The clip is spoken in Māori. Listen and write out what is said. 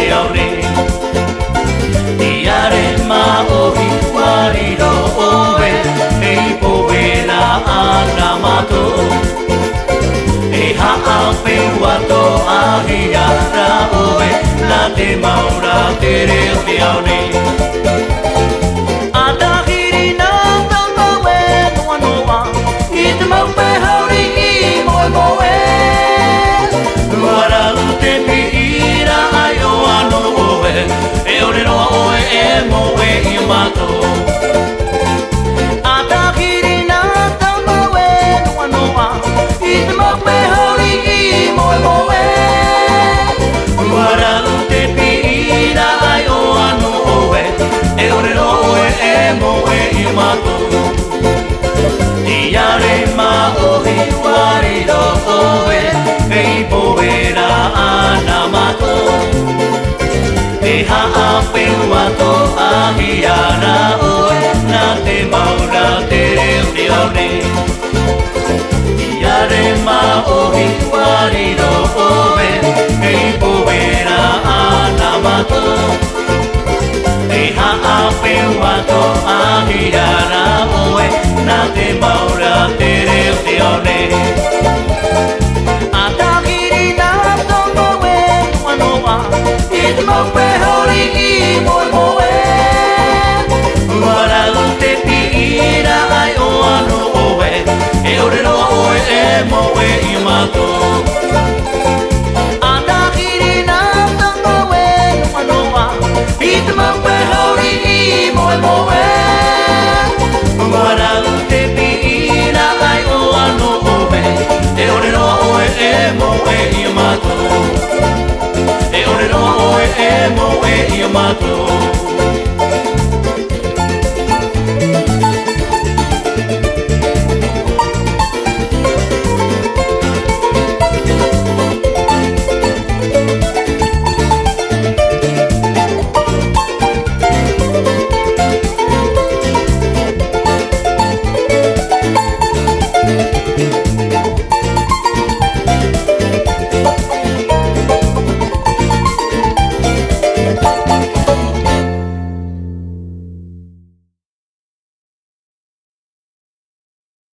Leone Diare ma ohi wariro oe Ei povera anamato E ha'ape wato ahiara oe La te maura tere Leone Atahiri na tamawe noa noa I te maupe hauri I moe moe Wara te piira ai o ano oe E ore noa oe e moe I mato Atahiri na tamawe noa noa I te maupe hauri I moe moe Wara te piira ai o ano oe E ore noa oe e moe I mato Diare ma ohi wariro oe Ei povera anamato E ha'ape wato ahiara oe Na te maura tere Leone Diare ma ohi wariro oe Ei povera anamato E ha'ape wato ahiara oe Na te maura tere Leone Atahiri na tomoe noa noa I te maupe hauri I moe moe Wara te piira ai o ano oe E ore noa oe e moe I mato Atahiri na tomoe noa noa I te maupe hauri I moe moe Wara te piira ai o ano oe E ore noa oe e moe I mato E ore noa oe e moe I mato